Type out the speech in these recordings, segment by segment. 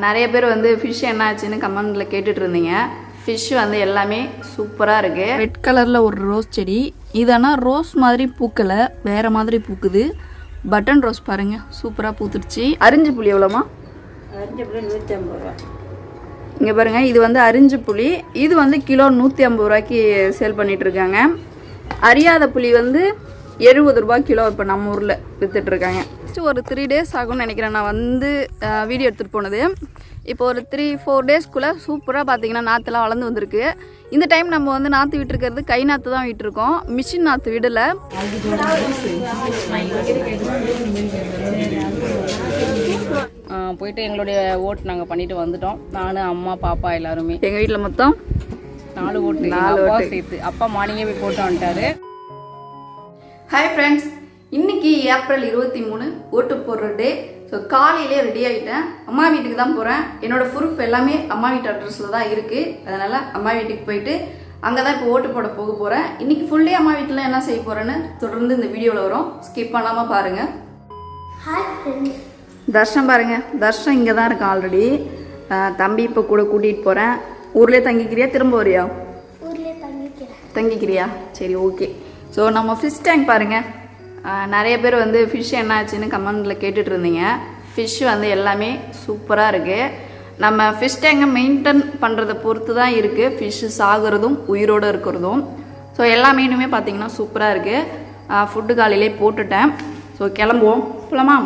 நிறைய பேர் வந்து ஃபிஷ் என்ன ஆச்சுன்னு கமெண்டில் கேட்டுட்டு இருந்தீங்க. ஃபிஷ் வந்து எல்லாமே சூப்பராக இருக்குது. ரெட் கலரில் ஒரு ரோஸ் செடி, இதனா ரோஸ் மாதிரி பூக்கலை, வேறு மாதிரி பூக்குது. பட்டன் ரோஸ் பாருங்கள், சூப்பராக பூத்துருச்சு. அரிஞ்சு புளி எவ்வளோமா? அரிஞ்சு புளி 150 ரூபா. இங்கே பாருங்கள், இது வந்து அரிஞ்சு புளி, இது வந்து கிலோ 150 ரூபாய்க்கு சேல் பண்ணிகிட்ருக்காங்க. அரியாத புளி வந்து 70 ரூபா கிலோ இப்போ நம்ம ஊரில் விற்றுட்ருக்காங்க. ஃபஸ்ட்டு ஒரு 3 days ஆகும்னு நினைக்கிறேன் நான் வந்து வீடியோ எடுத்துகிட்டு போனது. இப்போ ஒரு 3-4 டேஸ்க்குள்ளே சூப்பராக பார்த்தீங்கன்னா நாற்றுலாம் வளர்ந்து வந்திருக்கு. இந்த டைம் நம்ம வந்து நாற்று விட்டுருக்கிறது கை நாற்று தான் விட்டுருக்கோம், மிஷின் நாற்று விடலை. போயிட்டு எங்களுடைய ஓட்டு நாங்கள் பண்ணிட்டு வந்துட்டோம். நான், அம்மா, பாப்பா எல்லாருமே. எங்கள் வீட்டில் மொத்தம் 4 ஓட்டு, 4 ஓட்டு சேர்த்து. அப்பா மார்னிங்கே போய் போட்டு வந்துட்டாரு. ஹாய் ஃப்ரெண்ட்ஸ், இன்னைக்கு ஏப்ரல் 23 ஓட்டு போடுற டே. ஸோ காலையிலே ரெடி ஆகிட்டேன், அம்மா வீட்டுக்கு தான் போகிறேன். என்னோட ப்ரூஃப் எல்லாமே அம்மா வீட்டு அட்ரஸில் தான் இருக்குது. அதனால் அம்மா வீட்டுக்கு போயிட்டு அங்கே தான் இப்போ ஓட்டு போட போக போகிறேன். இன்றைக்கி ஃபுல் டே அம்மா வீட்டில் என்ன செய்ய போகிறேன்னு தொடர்ந்து இந்த வீடியோவில் வரும், ஸ்கிப் பண்ணாமல் பாருங்கள். தர்ஷன் பாருங்கள், தர்ஷன் இங்கே தான் இருக்கேன் ஆல்ரெடி. தம்பி இப்போ கூட கூட்டிகிட்டு போகிறேன். ஊர்லேயே தங்கிக்கிறியா, திரும்ப வரியா? தங்கிக்கிறியா? சரி, ஓகே. ஸோ நம்ம ஃபிஷ் டேங்க் பாருங்கள். நிறைய பேர் வந்து ஃபிஷ் என்ன ஆச்சுன்னு கமெண்டில் கேட்டுட்டு இருந்தீங்க. ஃபிஷ் வந்து எல்லாமே சூப்பராக இருக்குது. நம்ம ஃபிஷ் டேங்கை மெயின்டைன் பண்ணுறதை பொறுத்து தான் இருக்குது ஃபிஷ்ஷு சாகிறதும் உயிரோடு இருக்கிறதும். ஸோ எல்லா மீனுமே பார்த்திங்கன்னா சூப்பராக இருக்குது. ஃபுட்டு காலையிலே போட்டுட்டேன். ஸோ கிளம்புவோம், போலாமா?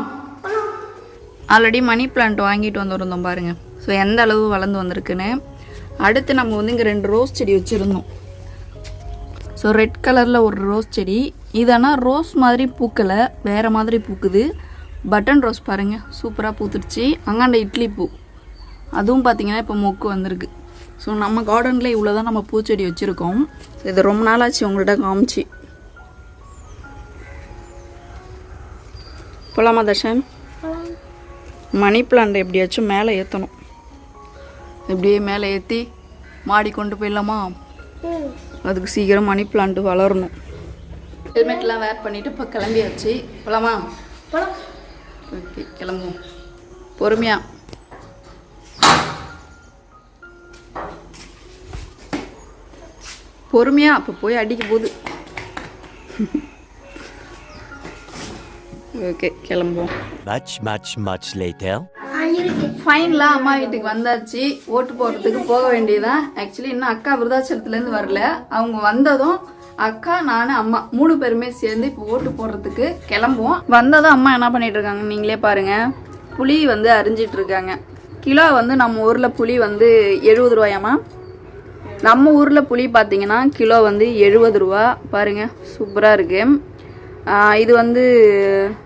ஆல்ரெடி மணி பிளான்ட் வாங்கிட்டு வந்துருந்தோம் பாருங்கள். ஸோ எந்த அளவு வளர்ந்து வந்திருக்குன்னு. அடுத்து நம்ம வந்து இங்கே 2 ரோஸ் செடி வச்சுருந்தோம். ஸோ ரெட் கலரில் ஒரு ரோஸ் செடி, இதனா ரோஸ் மாதிரி பூக்கலை, வேறு மாதிரி பூக்குது. பட்டன் ரோஸ் பாருங்கள், சூப்பராக பூத்துருச்சு. அங்காண்ட இட்லி பூ, அதுவும் பார்த்திங்கன்னா இப்போ மொக்கு வந்திருக்கு. ஸோ நம்ம கார்டனில் இவ்வளோ தான் நம்ம பூச்செடி வச்சுருக்கோம். இது ரொம்ப நாளாச்சு உங்கள்கிட்ட காமிச்சு. போலாமா தர்ஷன்? மணி பிளான்ட் எப்படியாச்சும் மேலே ஏற்றணும். எப்படியே மேலே ஏற்றி மாடி கொண்டு போயிடலாமா? அதுக்கு சீக்கிரம் மணி பிளான்ட் வளரணும். ஹெல்மெட்லாம் வேர் பண்ணிவிட்டு இப்போ கிளம்பியாச்சு. போலாமா? ஓகே, கிளம்புவோம். பொறுமையா பொறுமையா அப்போ போய் அடிக்க போகுது. ஓகே, கிளம்புவோம். much later. ஃபைனலாக அம்மா வீட்டுக்கு வந்தாச்சு. ஓட்டு போடுறதுக்கு போக வேண்டியதான். ஆக்சுவலி இன்னும் அக்கா விருதாச்சலத்துலேருந்து வரல. அவங்க வந்ததும் அக்கா, நான், அம்மா 3 பேருமே சேர்ந்து இப்போ ஓட்டு போடுறதுக்கு கிளம்புவோம். வந்ததும் அம்மா என்ன பண்ணிட்டு இருக்காங்க நீங்களே பாருங்கள். புளி வந்து அரிஞ்சிட்டு இருக்காங்க. கிலோ வந்து நம்ம ஊரில் புளி வந்து 70 ரூபாயாம்மா. நம்ம ஊரில் புளி பார்த்தீங்கன்னா கிலோ வந்து 70 ரூபா. பாருங்கள், சூப்பராக இருக்குது. இது வந்து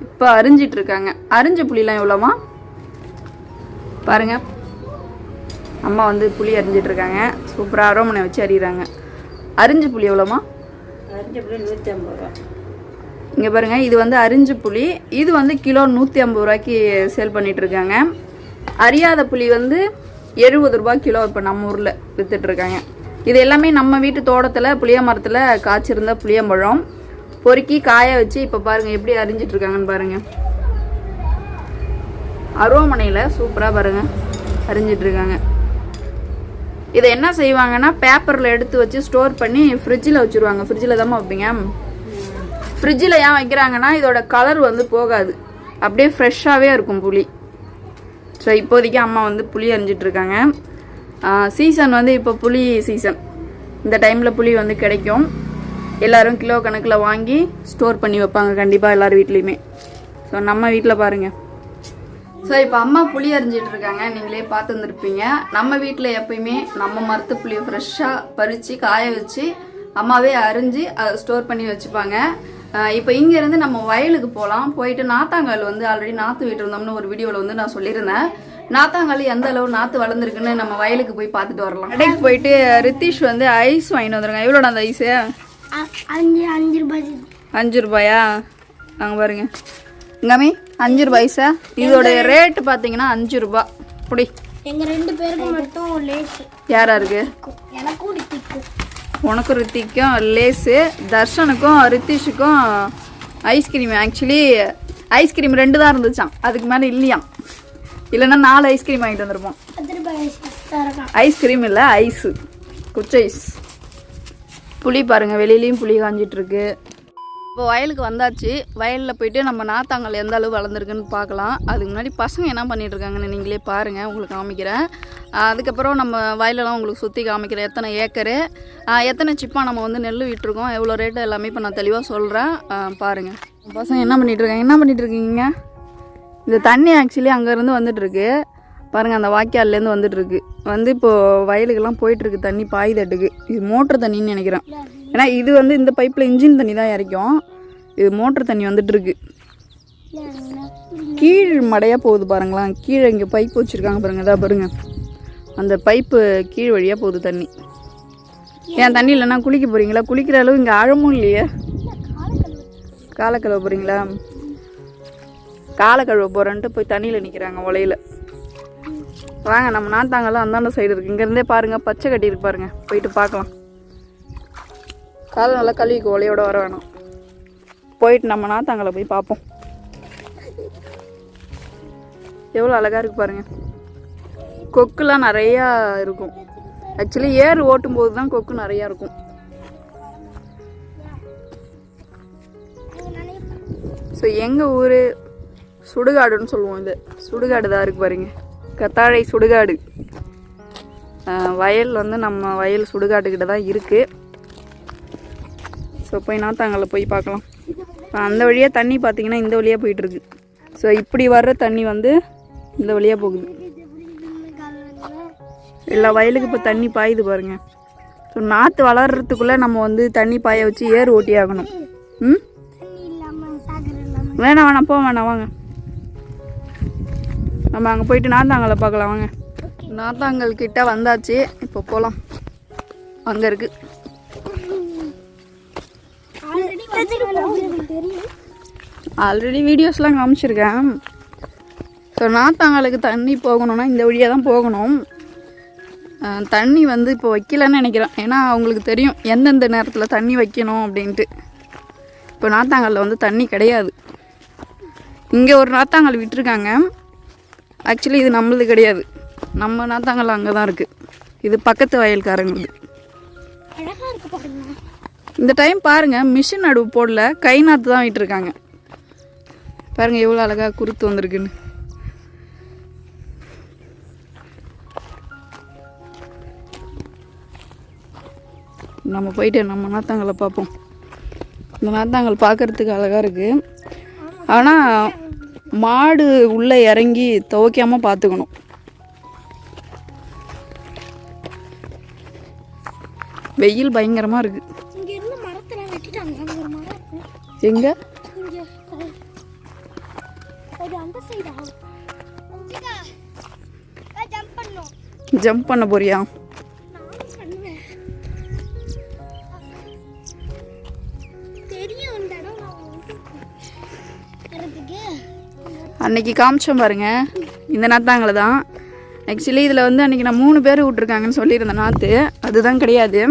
இப்போ அரிஞ்சிட்டு இருக்காங்க. அரிஞ்ச புளிலாம் எவ்வளோமா பாருங்கள். அம்மா வந்து புளி அரிஞ்சிட்டு இருக்காங்க. சூப்பராக அரோமனை வச்சு அறிகிறாங்க. அரிஞ்சு புளி எவ்வளோமா? அரிஞ்சு புளி 150 ரூபா. இங்கே பாருங்கள், இது வந்து அரிஞ்சு புளி, இது வந்து கிலோ 150 ரூபாய்க்கு சேல் பண்ணிகிட்ருக்காங்க. அரியாத புளி வந்து 70 ரூபா கிலோ இப்போ நம்ம ஊரில் விற்றுட்ருக்காங்க. இது எல்லாமே நம்ம வீட்டு தோட்டத்தில் புளிய மரத்தில் காய்ச்சிருந்த புளியம்பழம் பொறுக்கி காய வச்சு இப்போ பாருங்கள் எப்படி அரிஞ்சிட்ருக்காங்கன்னு பாருங்கள். அருவமனையில் சூப்பராக பாருங்கள் அரிஞ்சிட்ருக்காங்க. இதை என்ன செய்வாங்கன்னா பேப்பரில் எடுத்து வச்சு ஸ்டோர் பண்ணி ஃப்ரிட்ஜில் வச்சுருவாங்க. ஃப்ரிட்ஜில் தான் வைப்பீங்க. ஃப்ரிட்ஜில் ஏன் வைக்கிறாங்கன்னா இதோட கலர் வந்து போகாது, அப்படியே ஃப்ரெஷ்ஷாகவே இருக்கும் புளி. ஸோ இப்போதைக்கு அம்மா வந்து புளி அரிஞ்சிட்ருக்காங்க. சீசன் வந்து இப்போ புளி சீசன். இந்த டைமில் புளி வந்து கிடைக்கும். எல்லோரும் கிலோ கணக்கில் வாங்கி ஸ்டோர் பண்ணி வைப்பாங்க கண்டிப்பாக எல்லார் வீட்லேயுமே. ஸோ நம்ம வீட்டில் பாருங்கள். ஸோ இப்போ அம்மா புளி அரிஞ்சிட்டு இருக்காங்க, நீங்களே பார்த்து வந்துருப்பீங்க. நம்ம வீட்டில் எப்பயுமே நம்ம மரத்து புளியை ஃப்ரெஷ்ஷாக பறித்து காய வச்சு அம்மாவே அரிஞ்சு அதை ஸ்டோர் பண்ணி வச்சுப்பாங்க. இப்போ இங்கேருந்து நம்ம வயலுக்கு போகலாம். போயிட்டு நாத்தாங்கால் வந்து ஆல்ரெடி நாற்று விட்டுருந்தோம்னு ஒரு வீடியோவில் வந்து நான் சொல்லியிருந்தேன். நாத்தாங்கால் எந்த அளவு நாற்று வளர்ந்துருக்குன்னு நம்ம வயலுக்கு போய் பார்த்துட்டு வரலாம். கடைக்கு போயிட்டு ரித்தீஷ் வந்து ஐஸ் வாங்கிட்டு வந்துருங்க. எவ்வளோடா அந்த ஐஸு? 5 ரூபாய். 5 ரூபாயா? அங்கே பாருங்க இங்காமே 5 ரூபாய் சார். இதோட ரேட்டு பார்த்தீங்கன்னா 5 ரூபா. புடி. எங்கள் 2 பேருக்கு மட்டும் லேஸ். யாரா இருக்கு? எனக்கும் ரித்திக்கும். உனக்கும் ரித்திக்கும் லேஸு, தர்ஷனுக்கும் ரித்திஷுக்கும் ஐஸ்கிரீம். ஆக்சுவலி ஐஸ்கிரீம் 2 தான் இருந்துச்சான், அதுக்கு மேலே இல்லையாம். இல்லைன்னா 4 ஐஸ்கிரீம் வாங்கிட்டு வந்திருப்போம். 10 ரூபாய் தரலாம். ஐஸ்கிரீம் இல்லை, ஐஸு, குச்சி ஐஸ். புளி பாருங்கள், வெளியிலையும் புளி காஞ்சிட்டு இருக்கு. இப்போ வயலுக்கு வந்தாச்சு. வயலில் போயிட்டு நம்ம நாத்தாங்கல் எந்த அளவு வளர்ந்துருக்குன்னு பார்க்கலாம். அதுக்கு முன்னாடி பசங்க என்ன பண்ணிட்டு இருக்காங்கன்னு நீங்களே பாருங்கள், உங்களுக்கு காமிக்கிறேன். அதுக்கப்புறம் நம்ம வயலெல்லாம் உங்களுக்கு சுற்றி காமிக்கிறேன். எத்தனை ஏக்கரு, எத்தனை சிப்பா நம்ம வந்து நெல் விட்டுருக்கோம், எவ்வளோ ரேட்டு எல்லாமே இப்போ நான் தெளிவாக சொல்கிறேன். பாருங்கள் பசங்க என்ன பண்ணிகிட்டு இருக்காங்க. என்ன பண்ணிகிட்டு இருக்கீங்க? இந்த தண்ணி ஆக்சுவலி அங்கேருந்து வந்துட்டுருக்கு பாருங்கள், அந்த வாய்க்கால்லேருந்து வந்துட்டுருக்கு. வந்து இப்போது வயலுக்கெல்லாம் போயிட்டுருக்கு தண்ணி பாய்தட்டுக்கு. இது மோட்ரு தண்ணின்னு நினைக்கிறேன். ஏன்னா இது வந்து இந்த பைப்பில் இன்ஜின் தண்ணி தான் இறக்கும். இது மோட்ரு தண்ணி வந்துட்டுருக்கு. கீழ் மடையாக போகுது பாருங்களேன். கீழே இங்கே பைப் வச்சுருக்காங்க பாருங்கள். இதாக பாருங்கள், அந்த பைப்பு கீழ் வழியாக போகுது தண்ணி. ஏன் தண்ணி இல்லைன்னா குளிக்க போகிறீங்களா? குளிக்கிற அளவு இங்கே ஆழமும் இல்லையே. காலை கழுவ போகிறீங்களா? காலை கழுவ போகிறேன்ட்டு போய் தண்ணியில் நிற்கிறாங்க உலையில். வாங்க, நம்ம நாத்தாங்கெல்லாம் அந்தாண்ட சைடு இருக்குது. இங்கேருந்தே பாருங்கள், பச்சை கட்டி இருக்கு பாருங்கள். போயிட்டு பார்க்கலாம். காலை நல்லா கழுவிக்கு ஒலையோட வர வேணும். போயிட்டு நம்ம நாத்தாங்கலை போய் பார்ப்போம். எவ்வளோ அழகாக இருக்குது பாருங்கள். கொக்குலாம் நிறையா இருக்கும். ஆக்சுவலி ஏர் ஓட்டும் போது தான் கொக்கு நிறையா இருக்கும். ஸோ எங்கள் ஊர் சுடுகாடுன்னு சொல்லுவோம். இது சுடுகாடு தான் இருக்குது பாருங்க, கத்தாழை சுடுகாடு. வயல் வந்து நம்ம வயல் சுடுகாட்டுக்கிட்ட தான் இருக்குது. ஸோ போய் நாத்தாங்கல்ல போய் பார்க்கலாம். அந்த வழியாக தண்ணி பார்த்தீங்கன்னா இந்த வழியாக போயிட்டுருக்கு. ஸோ இப்படி வர்ற தண்ணி வந்து இந்த வழியாக போகுது. எல்லா வயலுக்கு இப்போ தண்ணி பாயுது பாருங்கள். ஸோ நாற்று வளர்கிறதுக்குள்ளே நம்ம வந்து தண்ணி பாய வச்சு ஏர் ஓட்டி ஆகணும். வேணாம் போக வேணாம், வாங்க நம்ம அங்கே போயிட்டு நாத்தாங்கலை பார்க்கலாம். வாங்க, நாத்தாங்கல் கிட்ட வந்தாச்சு. இப்போ போகலாம். அங்கே இருக்குது. ஆல்ரெடி வீடியோஸ்லாம் காமிச்சிருக்கேன். ஸோ நாத்தாங்கலுக்கு தண்ணி போகணுன்னா இந்த வழியாக தான் போகணும். தண்ணி வந்து இப்போ வைக்கலன்னு நினைக்கிறேன். ஏன்னா அவங்களுக்கு தெரியும் எந்தெந்த நேரத்தில் தண்ணி வைக்கணும் அப்படின்ட்டு. இப்போ நாத்தாங்கல்ல வந்து தண்ணி கிடையாது. இங்கே ஒரு நாத்தாங்கல் விட்டுருக்காங்க. ஆக்சுவலி இது நம்மளது கிடையாது. நம்ம நாத்தாங்கல் அங்கே தான் இருக்குது. இது பக்கத்து வயல்காரங்களுக்கு. இந்த டைம் பாருங்கள், மிஷின் நடுவு போடல, கை நாற்று தான் விட்டுருக்காங்க. பாருங்கள் எவ்வளோ அழகாக குருத்து வந்திருக்குன்னு. நம்ம போயிட்டு நம்ம நாத்தாங்கலை பார்ப்போம். இந்த நாத்தாங்கல் பார்க்குறதுக்கு அழகாக இருக்குது. ஆனால் மாடு உள்ளே இறங்கி துவைக்காமல் பார்த்துக்கணும். வெயில் பயங்கரமாக இருக்குது. எங்க ஜம்ப் பண்ண போறியா? அன்னைக்கு காமிச்சோம் பாருங்க, இந்த நாத்தாங்களை தான். ஆக்சுவலி இதில் வந்து அன்றைக்கி நான் 3 பேர் விட்ருக்காங்கன்னு சொல்லியிருந்தேன் நாற்று. அதுதான் கிடையாது,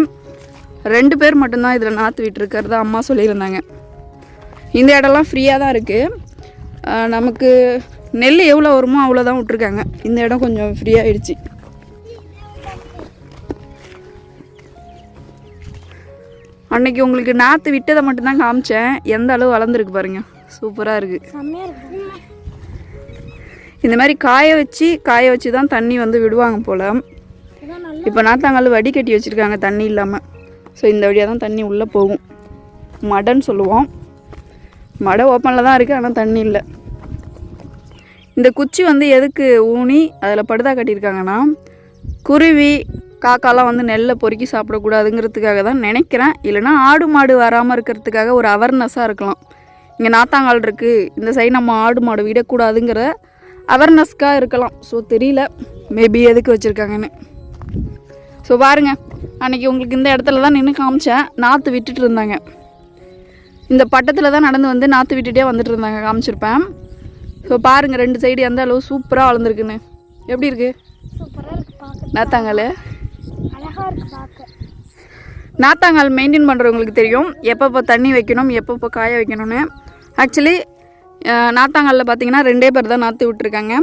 2 பேர் மட்டும்தான் இதில் நாற்று விட்டுருக்கிறதா அம்மா சொல்லியிருந்தாங்க. இந்த இடம்லாம் ஃப்ரீயாக தான் இருக்குது. நமக்கு நெல் எவ்வளோ வருமோ அவ்வளோதான் விட்ருக்காங்க. இந்த இடம் கொஞ்சம் ஃப்ரீயாகிடுச்சு. அன்னைக்கு உங்களுக்கு நாற்று விட்டதை மட்டும்தான் காமிச்சேன். எந்த அளவு வளர்ந்துருக்கு பாருங்க, சூப்பராக இருக்குது. இந்த மாதிரி காய வச்சு தான் தண்ணி வந்து விடுவாங்க போல். இப்போ நாத்தாங்கல் வடிகட்டி வச்சுருக்காங்க தண்ணி இல்லாமல். ஸோ இந்த வழியாக தான் தண்ணி உள்ளே போகும். மடைன்னு சொல்லுவோம். மடை ஓப்பனில் தான் இருக்குது, ஆனால் தண்ணி இல்லை. இந்த குச்சி வந்து எதுக்கு ஊனி அதில் படுதா கட்டியிருக்காங்கன்னா, குருவி காக்காலாம் வந்து நெல்லை பொறுக்கி சாப்பிடக்கூடாதுங்கிறதுக்காக தான் நினைக்கிறேன். இல்லைனா ஆடு மாடு வராமல் இருக்கிறதுக்காக ஒரு அவேர்னஸாக இருக்கலாம். இங்கே நாத்தாங்கால் இருக்குது, இந்த சைடு நம்ம ஆடு மாடு விடக்கூடாதுங்கிற அவேர்னஸ்க்காக இருக்கலாம். ஸோ தெரியல மேபி எதுக்கு வச்சுருக்காங்கன்னு. ஸோ பாருங்கள், அன்றைக்கி உங்களுக்கு இந்த இடத்துல தான் நின்று காமிச்சேன். நாற்று விட்டுட்டு இருந்தாங்க. இந்த பட்டத்தில் தான் நடந்து வந்து நாற்று விட்டுட்டே வந்துட்டு இருந்தாங்க, காமிச்சிருப்பேன். ஸோ பாருங்கள் 2 சைடு எந்த அளவு சூப்பராக வளர்ந்துருக்குன்னு. எப்படி இருக்குது நாத்தாங்கால்? அழகாக இருக்குது பார்க்க. நாத்தாங்கால் மெயின்டைன் பண்ணுறவங்களுக்கு தெரியும் எப்பப்போ தண்ணி வைக்கணும், எப்பப்போ காய வைக்கணும்னு. ஆக்சுவலி நாத்தாங்காலில் பார்த்தீங்கன்னா 2 பேர் தான் நாற்று விட்டுருக்காங்க.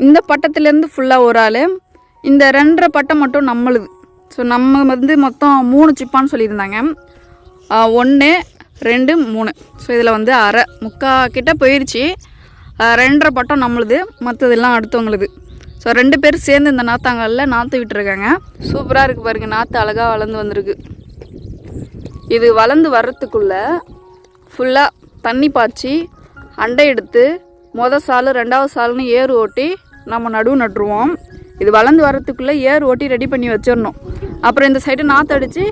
இந்த பட்டத்துலேருந்து ஃபுல்லாக ஒரு ஆள், இந்த 2.5 பட்டம் மட்டும் நம்மளுது. ஸோ நம்ம வந்து மொத்தம் 3 சிப்பான்னு சொல்லியிருந்தாங்க. 1 2 3. ஸோ இதில் வந்து அரை முக்கால் கிட்ட போயிடுச்சு. 2.5 பட்டம் நம்மளுது, மற்றதெல்லாம் அடுத்தவங்களுது. ஸோ 2 பேர் சேர்ந்து இந்த நாத்தாங்கல்ல நாற்று விட்டுருக்காங்க. சூப்பராக இருக்குது பாருங்கள், நாற்று அழகாக வளர்ந்து வந்திருக்கு. இது வளர்ந்து வர்றதுக்குள்ளே ஃபுல்லாக தண்ணி பாய்ச்சி அண்டை எடுத்து சால் 2வது சால்னு ஏறு ஓட்டி நம்ம நடுவு நட்டுருவோம். இது வளர்ந்து வர்றதுக்குள்ளே ஏறு ஓட்டி ரெடி பண்ணி வச்சிடணும். அப்புறம் இந்த சைடு நாற்று அடித்து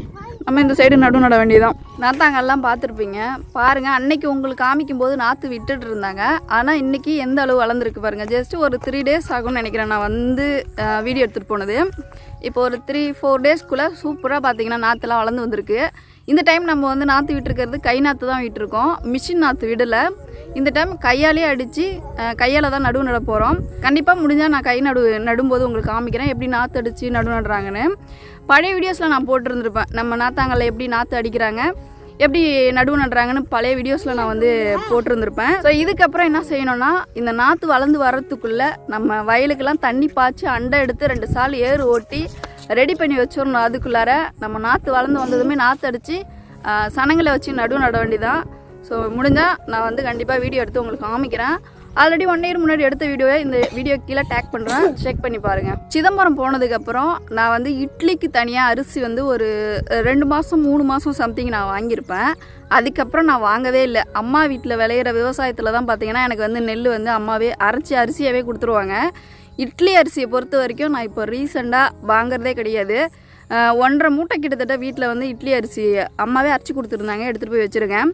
நம்ம இந்த சைடு நடு நட வேண்டியதான். நாத்தாங்கல்லாம் பார்த்துருப்பீங்க பாருங்கள். அன்னைக்கு உங்களுக்கு காமிக்கும் போது நாற்று விட்டுட்டு இருந்தாங்க. ஆனால் இன்றைக்கி எந்த அளவு வளர்ந்துருக்கு பாருங்கள். ஜஸ்ட்டு ஒரு 3 days ஆகும்னு நினைக்கிறேன் நான் வந்து வீடியோ எடுத்துகிட்டு போனது. இப்போ ஒரு 3-4 daysக்குள்ளே சூப்பராக பார்த்தீங்கன்னா நாற்றுலாம் வளர்ந்து வந்திருக்கு. இந்த டைம் நம்ம வந்து நாற்று விட்டுருக்கிறது கை நாற்று தான் விட்டுருக்கோம், மிஷின் நாற்று விடலை. இந்த டைம் கையாலே அடித்து கையால் தான் நடுவு நட போகிறோம். கண்டிப்பாக முடிஞ்சால் நான் கை நடும்போது உங்களுக்கு காமிக்கிறேன் எப்படி நாற்று அடித்து நடுவு நடுறாங்கன்னு. பழைய வீடியோஸில் நான் போட்டிருந்துருப்பேன், நம்ம நாத்தாங்கல்ல எப்படி நாற்று அடிக்கிறாங்க, எப்படி நடுவு நடுறாங்கன்னு பழைய வீடியோஸில் நான் வந்து போட்டிருந்துருப்பேன். ஸோ இதுக்கப்புறம் என்ன செய்யணும்னா, இந்த நாற்று வளர்ந்து வர்றதுக்குள்ளே நம்ம வயலுக்கெல்லாம் தண்ணி பாய்ச்சி அண்டை எடுத்து 2 சால் ஏறு ஓட்டி ரெடி பண்ணி வச்சிடணும். அதுக்குள்ளார நம்ம நாற்று வளர்ந்து வந்ததுமே நாற்று அடித்து சனங்களை வச்சு நடுவு நட வேண்டிதான். ஸோ முடிஞ்சால் நான் வந்து கண்டிப்பாக வீடியோ எடுத்து உங்களுக்கு காமிக்கிறேன். ஆல்ரெடி 1 year முன்னாடி எடுத்த வீடியோவை இந்த வீடியோ கீழே டேக் பண்ணுறேன், செக் பண்ணி பாருங்கள். சிதம்பரம் போனதுக்கப்புறம் நான் வந்து இட்லிக்கு தனியாக அரிசி வந்து ஒரு 2 மாதம் 3 மாதம் சம்திங் நான் வாங்கியிருப்பேன். அதுக்கப்புறம் நான் வாங்கவே இல்லை. அம்மா வீட்டில் விளையிற விவசாயத்தில் தான் பார்த்தீங்கன்னா எனக்கு வந்து நெல் வந்து அம்மாவே அரைச்சி அரிசியாகவே கொடுத்துருவாங்க. இட்லி அரிசியை பொறுத்த வரைக்கும் நான் இப்போ ரீசெண்டாக வாங்குறதே கிடையாது. 1.5 மூட்டை கிட்டத்தட்ட வீட்டில் வந்து இட்லி அரிசி அம்மாவே அரைச்சி கொடுத்துருந்தாங்க, எடுத்துகிட்டு போய் வச்சுருக்கேன்.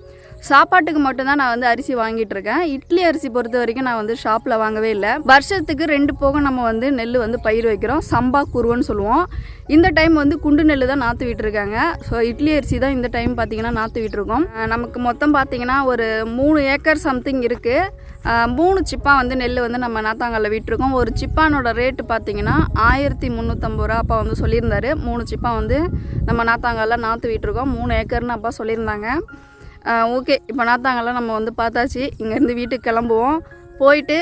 சாப்பாட்டுக்கு மட்டும்தான் நான் வந்து அரிசி வாங்கிட்டு இருக்கேன். இட்லி அரிசி பொறுத்த வரைக்கும் நான் வந்து ஷாப்பில் வாங்கவே இல்லை. வருஷத்துக்கு 2 போக நம்ம வந்து நெல் வந்து பயிர் வைக்கிறோம், சம்பா குருவன்னு சொல்லுவோம். இந்த டைம் வந்து குண்டு நெல் தான் நாற்று விட்டுருக்காங்க. ஸோ இட்லி அரிசி தான் இந்த டைம் பார்த்தீங்கன்னா நாற்று விட்டுருக்கோம். நமக்கு மொத்தம் பார்த்தீங்கன்னா ஒரு 3 ஏக்கர் சம்திங் இருக்குது. 3 சிப்பா வந்து நெல் வந்து நம்ம நாத்தாங்கல்ல விட்டுருக்கோம். ஒரு சிப்பானோட ரேட்டு பார்த்தீங்கன்னா 1350 ரூபா அப்பா வந்து சொல்லியிருந்தாரு. 3 சிப்பா வந்து நம்ம நாத்தாங்கல்ல நாற்று விட்டுருக்கோம். 3 ஏக்கர்னு அப்பா சொல்லியிருந்தாங்க. ஓகே, இப்போ நாத்தாங்கல்ல நம்ம வந்து பார்த்தாச்சு. இங்கேருந்து வீட்டுக்கு கிளம்புவோம். போயிட்டு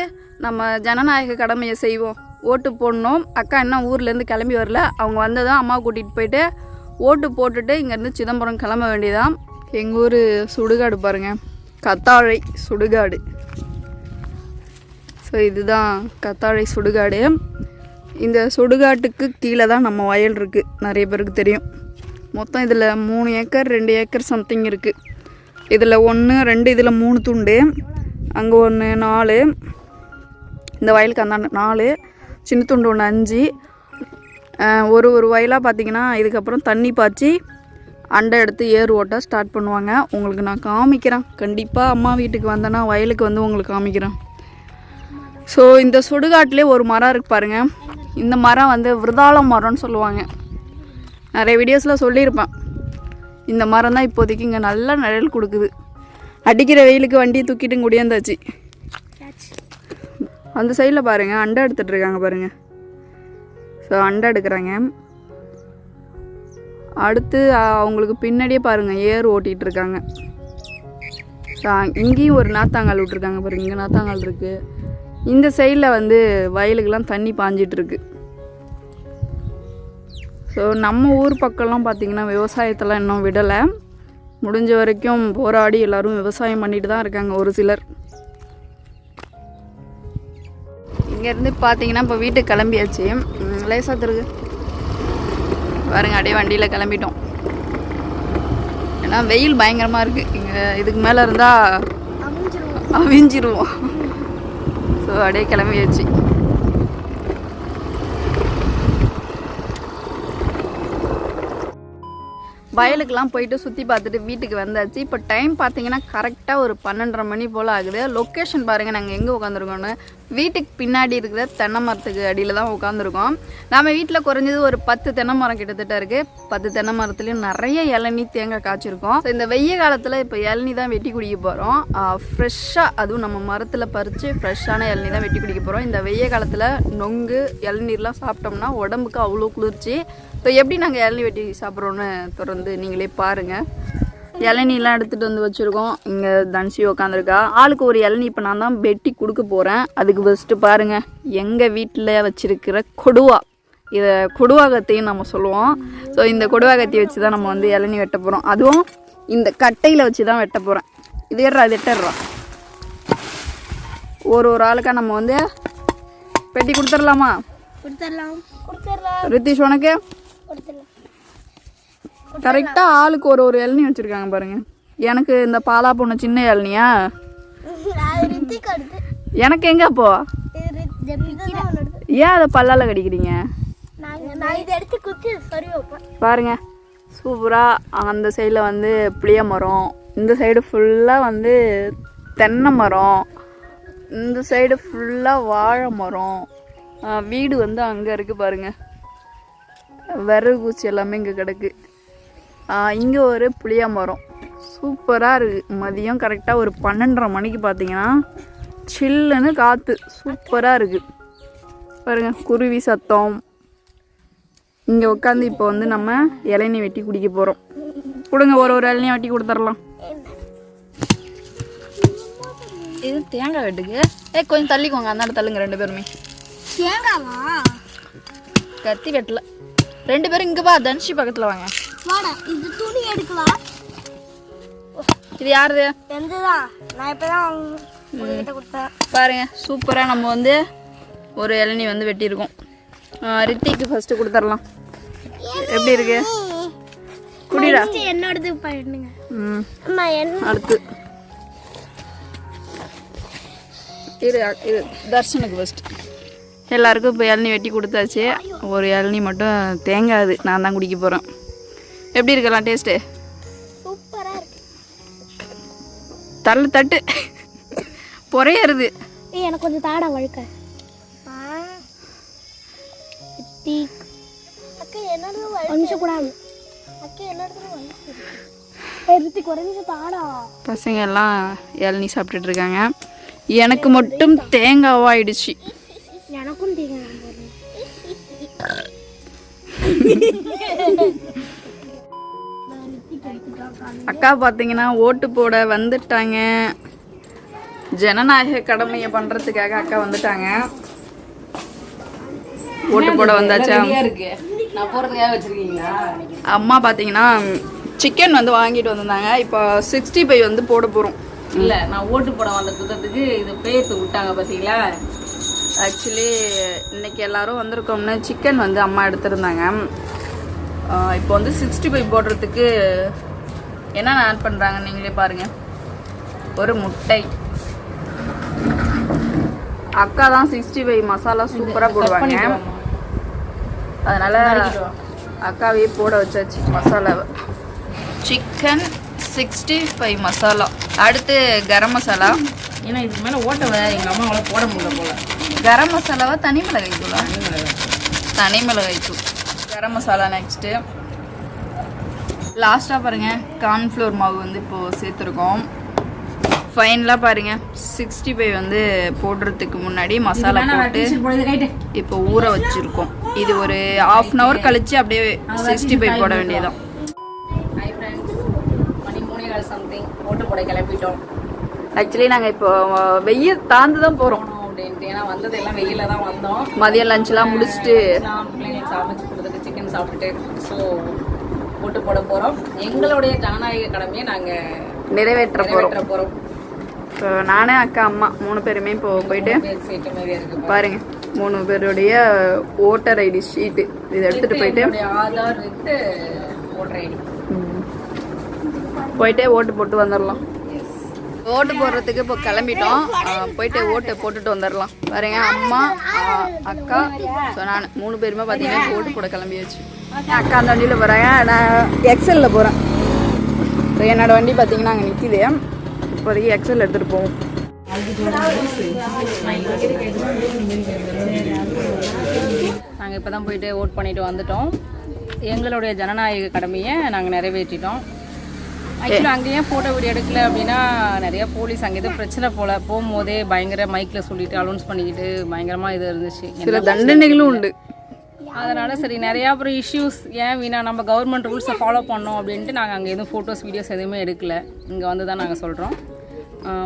நம்ம ஜனநாயக கடமையை செய்வோம், ஓட்டு போடணும். அக்கா இன்னும் ஊர்லேருந்து கிளம்பி வரல, அவங்க வந்ததும் அம்மா கூட்டிகிட்டு போயிட்டு ஓட்டு போட்டுட்டு இங்கேருந்து சிதம்பரம் கிளம்ப வேண்டியதான். எங்கள் ஊர் சுடுகாடு பாருங்கள், கத்தாழை சுடுகாடு. ஸோ இதுதான் கத்தாழை சுடுகாடு. இந்த சுடுகாட்டுக்கு கீழே தான் நம்ம வயல் இருக்குது, நிறைய பேருக்கு தெரியும். மொத்தம் இதில் 3 ஏக்கர் 2 ஏக்கர் சம்திங் இருக்குது. இதில் 1 2 இதில் 3 துண்டு, அங்கே 1 4, இந்த வயலுக்கு அந்த 4, சின்ன துண்டு 1 5. ஒரு வயலாக பார்த்திங்கன்னா இதுக்கப்புறம் தண்ணி பாய்ச்சி அண்டை எடுத்து ஏறு ஓட்ட ஸ்டார்ட் பண்ணுவாங்க. உங்களுக்கு நான் காமிக்கிறேன், கண்டிப்பாக அம்மா வீட்டுக்கு வந்தேன்னா வயலுக்கு வந்து உங்களுக்கு காமிக்கிறேன். ஸோ இந்த சுடுகாட்டிலே ஒரு மரம் இருக்குது பாருங்கள். இந்த மரம் வந்து விருதாளம் மரம்னு சொல்லுவாங்க. நிறைய வீடியோஸில் சொல்லியிருப்பேன். இந்த மரம் தான் இப்போதைக்கு இங்கே நல்ல நிழல் கொடுக்குது. அடிக்கிற வெயிலுக்கு வண்டியை தூக்கிட்டு குடியாந்தாச்சு. அந்த சைடில் பாருங்கள் அண்டை எடுத்துகிட்டு இருக்காங்க பாருங்கள். ஸோ அண்டை எடுக்கிறாங்க. அடுத்து அவங்களுக்கு பின்னாடியே பாருங்கள் ஏர் ஓட்டிகிட்டு இருக்காங்க. ஸோ இங்கேயும் ஒரு நாத்தாங்கால் விட்ருக்காங்க பாருங்கள். இங்கே நாத்தாங்கால் இருக்குது. இந்த சைடில் வந்து வயலுக்கெல்லாம் தண்ணி பாஞ்சிட்ருக்கு. ஸோ நம்ம ஊர் பக்கம்லாம் பார்த்திங்கன்னா விவசாயத்தெல்லாம் இன்னும் விடலை. முடிஞ்ச வரைக்கும் போராடி எல்லோரும் விவசாயம் பண்ணிட்டு தான் இருக்காங்க ஒரு சிலர். இங்கேருந்து பார்த்தீங்கன்னா இப்போ வீட்டுக்கு கிளம்பியாச்சு. லேசாக திருக்கு பாருங்க, அப்படியே வண்டியில் கிளம்பிட்டோம். ஏன்னா வெயில் பயங்கரமாக இருக்குது. இங்கே இதுக்கு மேலே இருந்தால் அவிஞ்சிருவோம். ஸோ அப்படியே கிளம்பியாச்சு. வயலுக்கெல்லாம் போயிட்டு சுற்றி பார்த்துட்டு வீட்டுக்கு வந்தாச்சு. இப்போ டைம் பார்த்தீங்கன்னா கரெக்டாக ஒரு 12:30 மணி போல் ஆகுது. லொக்கேஷன் பாருங்கள் நாங்கள் எங்கே உட்காந்துருக்கோன்னு. வீட்டுக்கு பின்னாடி இருக்கிற தென்னை மரத்துக்கு அடியில் தான் உட்காந்துருக்கோம். நம்ம வீட்டில் குறைஞ்சது ஒரு 10 தென்னை மரம் கிட்டத்தட்ட இருக்குது. 10 தென்னை மரத்துலேயும் நிறைய இளநீ தேங்காய் காய்ச்சிருக்கோம். ஸோ இந்த வெய்ய காலத்தில் இப்போ இளநீ தான் வெட்டி குடிக்க போகிறோம். ஃப்ரெஷ்ஷாக, அதுவும் நம்ம மரத்தில் பறித்து ஃப்ரெஷ்ஷான இளநீ தான் வெட்டி குடிக்க போகிறோம். இந்த வெய்ய காலத்தில் நொங்கு இளநீர்லாம் சாப்பிட்டோம்னா உடம்புக்கு அவ்வளோ குளிர்ச்சி. இப்போ எப்படி நாங்கள் இளநீ வெட்டி சாப்பிட்றோன்னு தொடர்ந்து நீங்களே பாருங்கள். இளநீலாம் எடுத்துகிட்டு வந்து வச்சுருக்கோம். இங்கே தன்சி உக்காந்துருக்கா. ஆளுக்கு ஒரு இளநீ இப்போ நான் தான் வெட்டி கொடுக்க போகிறேன். அதுக்கு ஃபஸ்ட்டு பாருங்கள், எங்கள் வீட்டில் வச்சுருக்கிற கொடுவா, இதை கொடுவாகத்தையும் நம்ம சொல்லுவோம். ஸோ இந்த கொடுவாகத்தையை வச்சு தான் நம்ம வந்து இளநீ வெட்ட போகிறோம். அதுவும் இந்த கட்டையில் வச்சு தான் வெட்ட போகிறேன். இது எட்டர்றா. ஒரு ஆளுக்காக நம்ம வந்து வெட்டி கொடுத்துடலாமா? கொடுத்துடலாம். ரித்திஷ் உனக்கு கரெக்டாக ஆளுக்கு ஒரு இளநீ வச்சுருக்காங்க பாருங்க. எனக்கு இந்த பாலா பொண்ணு சின்ன இளநியா, எனக்கு எங்க அப்போ ஏன் அதை பல்லால கடிக்கிறீங்க பாருங்க. சூப்பராக அந்த சைடில் வந்து புளிய மரம், இந்த சைடு ஃபுல்லாக வந்து தென்னை மரம், இந்த சைடு ஃபுல்லாக வாழை மரம். வீடு வந்து அங்கே இருக்குது பாருங்க. விறகு பூச்சி எல்லாமே இங்கே கிடக்கு. இங்கே ஒரு புளிய மரம் சூப்பராக இருக்குது. மதியம் கரெக்டாக ஒரு 12:30 மணிக்கு பார்த்தீங்கன்னா சில்லுன்னு காற்று சூப்பராக இருக்குது பாருங்க. குருவி சத்தம். இங்கே உட்காந்து இப்போ வந்து நம்ம இளநீ வெட்டி குடிக்க போகிறோம். கொடுங்க, ஒரு இளநியை வெட்டி கொடுத்துடலாம். இது தேங்காய் வெட்டுக்கு. கொஞ்சம் தள்ளிக்கோங்க, அந்த தள்ளுங்க ரெண்டு பேருமே. தேங்காவா? கத்தி வெட்டல. ரெண்டு பேரும் இங்கே வா, தன்ஷி பக்கத்தில் வாங்க. இது துணி எடுக்கலாம். இது யாருது? எந்ததான்? நான் இப்பதான் உங்ககிட்ட கொடுத்தேன். பாருங்க, சூப்பராக நம்ம வந்து ஒரு இளநீ வந்து வெட்டியிருக்கோம். ரித்திக்கு ஃபர்ஸ்ட் கொடுத்துடலாம். எப்படி இருக்கு? குடிடா. என்னோடது பண்ணுங்க. அடுத்து இது தர்ஷனுக்கு ஃபர்ஸ்ட். எல்லாருக்கும் இப்போ இளநீ வெட்டி கொடுத்தாச்சு. ஒரு இளநீ மட்டும் தேங்காது, நான் தான் குடிக்க போகிறேன். எப்படி இருக்கலாம் டேஸ்ட்டு? சூப்பரா இருக்கு. தட்டு பொறையறது. எனக்கு கொஞ்சம் தாடா வழுக்க. அக்கா என்னது கொஞ்சம் கூட அக்கா என்னது குறைஞ்ச தாடா. பசங்க எல்லாம் இளநீ சாப்பிட்டுட்டு இருக்காங்க. எனக்கு மட்டும் தேங்காவாயிடுச்சு. எனக்கும் தேங்காய். அக்கா பார்த்தீங்கன்னா ஓட்டு போட வந்துட்டாங்க. ஜனநாயக கடமையை பண்ணுறதுக்காக அக்கா வந்துட்டாங்க. ஓட்டு போட வந்தாச்சா? அம்மா பார்த்தீங்கன்னா சிக்கன் வந்து வாங்கிட்டு வந்திருந்தாங்க. இப்போ 65 வந்து போட போகிறோம். இல்லை, நான் ஓட்டு போட வந்த குத்தத்துக்கு இது பேர்த்து விட்டாங்க பார்த்தீங்களா. ஆக்சுவலி இன்னைக்கு எல்லாரும் வந்திருக்கோம்னு சிக்கன் வந்து அம்மா எடுத்திருந்தாங்க. இப்போ வந்து 65 போடுறதுக்கு என்னென்ன ஆட் பண்ணுறாங்க நீங்களே பாருங்கள். ஒரு முட்டை. அக்கா தான் 65 மசாலா சூப்பராக போடுவாங்க. அதனால் அக்காவே போட வச்சாச்சு மசாலாவை. சிக்கன் 65 மசாலா. அடுத்து கரம் மசாலா. ஏன்னா இதுக்கு மேலே ஓட்டவை எங்கள் அம்மா அவ்வளோ போட முடியல போல. கரம் மசாலாவா தனி மிளகாய் தூளா? தனி மிளகாய் தூள். கரம் மசாலா நெக்ஸ்ட்டு. லாஸ்ட்டாக பாருங்கள், கார்ன்ஃப்ளோர் மாவு வந்து இப்போது சேர்த்துருக்கோம். ஃபைனலாக பாருங்கள், 65 வந்து போடுறதுக்கு முன்னாடி மசாலா போட்டு இப்போ ஊற வச்சுருக்கோம். இது ஒரு 1/2 hour கழித்து அப்படியே 65 போட வேண்டியதான். ஹாய் ஃப்ரெண்ட்ஸ், மணி 3:15 சம்திங் ஓட்டு போட கிளப்பிட்டோம். ஆக்சுவலி நாங்கள் இப்போ வெயில் தாழ்ந்து தான் போகிறோம் அப்படின்ட்டு. ஏன்னா வந்தது எல்லாம் வெயில தான் வந்தோம். மதியம் லஞ்செலாம் முடிச்சுட்டு பிள்ளைங்களுக்கு சமைச்சு கொடுத்துட்டு சிக்கன் சாப்பிட்டுட்டு ஸோ ஓட்டு போட போகிறோம். எங்களுடைய ஜனநாயக கடமையை நாங்கள் நிறைவேற்ற போகிறோம். போகிறோம். இப்போ நானே அக்கா அம்மா 3 பேருமே இப்போ போயிட்டு பாருங்க, 3 பேருடைய ஓட்டர் ஐடி ஷீட்டு இதை எடுத்துட்டு போயிட்டு ஆதார் வித் ஓட்டர் ஐடி போயிட்டு ஓட்டு போட்டு வந்துடலாம். ஓட்டு போடுறதுக்கு இப்போ கிளம்பிட்டோம். போயிட்டு ஓட்டு போட்டுட்டு வந்துடலாம். பாருங்க, அம்மா அக்கா ஸோ நான் 3 பேருமே பார்த்தீங்கன்னா ஓட்டு போட கிளம்பியாச்சு. அக்கா அந்த வண்டியில் போகிறாங்க, நான் எக்ஸலில் போகிறேன். ஸோ என்னோடய வண்டி பார்த்தீங்கன்னா அங்கே நிற்கிது. இப்போதைக்கு எக்ஸல் எடுத்துகிட்டு போவோம். நாங்கள் இப்போ தான் போயிட்டு ஓட் பண்ணிட்டு வந்துட்டோம். எங்களுடைய ஜனநாயக கடமையை நாங்கள் நிறைவேற்றிட்டோம். ஆக்சுவலி அங்கேயே ஃபோட்டோ வீடியோ எடுக்கல அப்படின்னா நிறைய போலீஸ் அங்கே எதுவும் பிரச்சனை போல் போகும்போதே பயங்கர மைக்கில் சொல்லிட்டு அலௌன்ஸ் பண்ணிக்கிட்டு பயங்கரமாக இது இருந்துச்சு. சில தண்டனைகளும் உண்டு. அதனால சரி நிறையா அப்புறம் இஷ்யூஸ் ஏன் வீணா நம்ம கவர்மெண்ட் ரூல்ஸை ஃபாலோ பண்ணோம் அப்படின்ட்டு நாங்கள் அங்கே எதுவும் ஃபோட்டோஸ் வீடியோஸ் எதுவுமே எடுக்கல. இங்கே வந்து தான் நாங்கள் சொல்கிறோம்.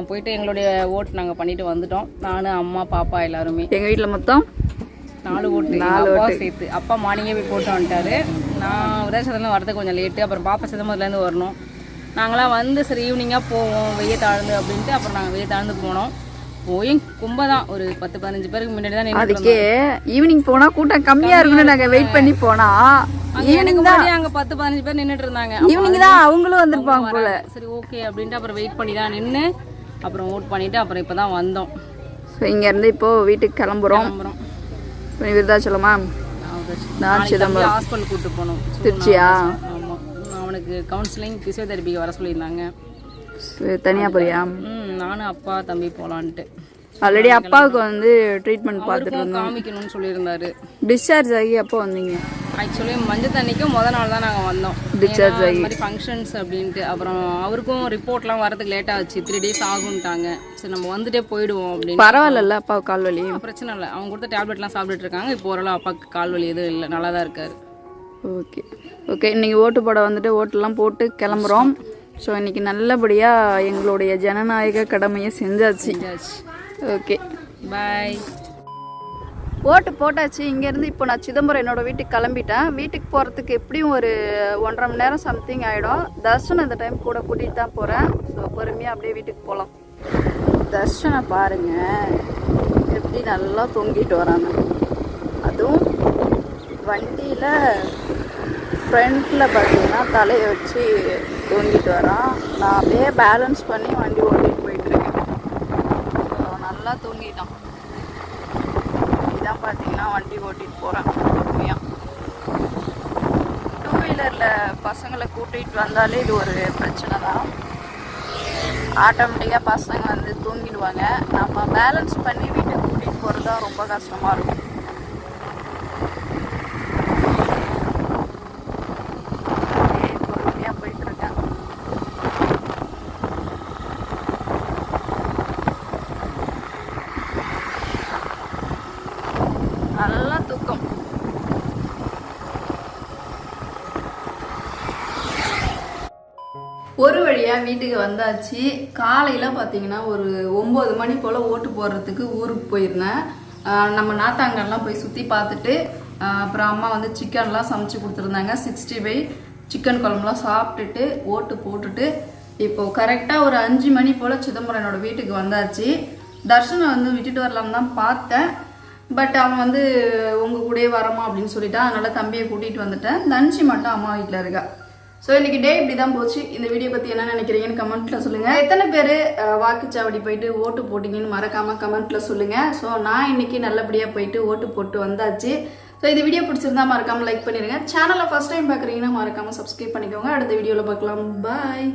போயிட்டு எங்களுடைய ஓட் நாங்கள் பண்ணிட்டு வந்துட்டோம். நான் அம்மா பாப்பா எல்லாருமே. எங்கள் வீட்டில் மொத்தம் 4 ஓட்டு, 4 அப்பா சேர்த்து. அப்பா மார்னிங்கே போய் போட்டு வந்துட்டாரு. நான் விருதாச்சலத்தில் வரது கொஞ்சம் லேட்டு. அப்புறம் பாப்பா சிதம்பரத்துலேருந்து வரணும். நாங்களாம் வந்து சரி ஈவினிங்காக போவோம் வெய்ய தாழ்ந்து அப்படின்ட்டு அப்புறம் நாங்கள் வெய்ய தாழ்ந்து போனோம். போய் கும்ப தான் ஒரு 10-15 பேருக்கு முன்னாடி தான் நின்று. அதுக்கே ஈவினிங் போனா கூட்டம் கம்மியா இருக்குன்னு நாங்க வெயிட் பண்ணி போனா எனக்கு முன்னாடி அங்க 10-15 பேர் நின்றுட்டு இருந்தாங்க. ஈவினிங் தான் அவங்களும் வந்திருப்பாங்க போல. சரி ஓகே அப்படின்ட்டு அப்புறம் வெயிட் பண்ணி தான் நின்று அப்புறம் ஓட் பண்ணிட்டு அப்புறம் இப்பதான் வந்தோம். இங்க இருந்து இப்போ வீட்டுக்கு கிளம்புறோம். விருதாச்சலமா? நான் சிதம்பரம் ஹாஸ்பிட்டல் கூட்டு போனோம். திருச்சியா? ஆமா, அவனுக்கு கவுன்சிலிங் பிசியோதெரபிக்கு வர சொல்லியிருந்தாங்க. தனியா போறியா? நானும் அப்பா தம்பி போலான்ட்டு. ஆல்ரெடி அப்பாவுக்கு வந்து ட்ரீட்மெண்ட் பார்த்துட்டு இருந்தோம். காமிக்கணும்னு சொல்லியிருந்தாரு. டிஸ்சார்ஜ் ஆகி அப்போ வந்தீங்க? ஆக்சுவலி மஞ்சள் தண்ணிக்கும் முதல் நாள் தான் நாங்கள் வந்தோம். டிஸ்சார்ஜ் ஆகி இந்த மாதிரி ஃபங்க்ஷன்ஸ் அப்படின்ட்டு. அப்புறம் அவருக்கும் ரிப்போர்ட்லாம் வரதுக்கு லேட் ஆச்சு. 3 days ஆகும்ட்டாங்க. சரி நம்ம வந்துட்டே போயிடுவோம் அப்படின்னு. பரவாயில்ல அப்பாவுக்கு கால் வலி? பிரச்சனை இல்லை, அவங்க கொடுத்த டேப்லெட்லாம் சாப்பிட்டுட்டு இருக்காங்க. இப்போ ஓரளவு அப்பாவுக்கு கால் வலி எதுவும் இல்லை, நல்லா தான் இருக்காரு. Okay okay. இன்னைக்கு ஓட்டு போட வந்துட்டு ஓட்டெல்லாம் போட்டு கிளம்புறோம். ஸோ இன்னைக்கு நல்லபடியாக எங்களுடைய ஜனநாயக கடமையை செஞ்சாச்சு. Okay bye. ஓட்டு போட்டாச்சு. இங்கேருந்து இப்போ நான் சிதம்பரம் என்னோடய வீட்டுக்கு கிளம்பிட்டேன். வீட்டுக்கு போகிறதுக்கு எப்படியும் ஒரு 1.5 மணி நேரம் சம்திங் ஆகிடும். தர்ஷனம் இந்த டைம் கூட கூட்டிகிட்டு தான் போகிறேன். ஸோ பொறுமையாக அப்படியே வீட்டுக்கு போகலாம். தர்ஷனை பாருங்கள் எப்படி நல்லா தொங்கிட்டு வராங்க. அதுவும் வண்டியில் ஃப்ரண்ட்டில் பார்த்தீங்கன்னா தலையை வச்சு தொங்கிட்டு வரான். நான் அப்படியே பேலன்ஸ் பண்ணி வண்டி ஓட்டிகிட்டு போயிட்டுருக்கேன். நல்லா தூங்கிட்டான். இதான் பார்த்தீங்கன்னா வண்டி ஓட்டிகிட்டு போகிறேன் பொறுமையாக. 2 வீலரில் பசங்களை கூட்டிகிட்டு வந்தாலே இது ஒரு பிரச்சனை தான். ஆட்டோமேட்டிக்காக பசங்க வந்து தூங்கிடுவாங்க. நம்ம பேலன்ஸ் பண்ணி வீட்டுக்கு கூட்டிகிட்டு போகிறது தான் ரொம்ப கஷ்டமாக இருக்கும். பொறுமையாக போயிட்டுருக்கேன். நல்லா தூக்கம். ஒரு வழியாக வீட்டுக்கு வந்தாச்சு. காலையில் பார்த்தீங்கன்னா ஒரு 9 மணி போல் ஓட்டு போடுறதுக்கு ஊருக்கு போயிருந்தேன். நம்ம நாத்தாங்கல்லாம் போய் சுற்றி பார்த்துட்டு அப்புறம் அம்மா வந்து சிக்கன்லாம் சமைச்சு கொடுத்துருந்தாங்க. 65 சிக்கன் குழம்புலாம் சாப்பிட்டுட்டு ஓட்டு போட்டுட்டு இப்போது கரெக்டாக ஒரு 5 மணி போல் சிதம்பரம் என்னோட வீட்டுக்கு வந்தாச்சு. தர்ஷனை வந்து விட்டுட்டு வரலான்னு தான் பார்த்தேன். பட் அவன் வந்து உங்கள் கூடயே வரமா அப்படின்னு சொல்லிட்டான். அதனால் தம்பியை கூட்டிகிட்டு வந்துட்டேன். தன்சி மட்டும் அம்மா வீட்டில் இருக்கா. ஸோ இன்றைக்கி டே இப்படி தான் போச்சு. இந்த வீடியோ பற்றி என்ன நினைக்கிறீங்கன்னு கமெண்ட்டில் சொல்லுங்கள். எத்தனை பேர் வாக்குச்சாவடி போயிட்டு ஓட்டு போட்டிங்கன்னு மறக்காமல் கமெண்ட்டில் சொல்லுங்கள். ஸோ நான் இன்றைக்கி நல்லபடியாக போயிட்டு ஓட்டு போட்டு வந்தாச்சு. ஸோ இந்த வீடியோ பிடிச்சிருந்தா மறக்காமல் லைக் பண்ணிடுங்க. சேனலை ஃபஸ்ட் டைம் பார்க்குறீங்கன்னா மறக்காமல் சப்ஸ்கிரைப் பண்ணிக்கோங்க. அடுத்த வீடியோவில் பார்க்கலாம். பாய்.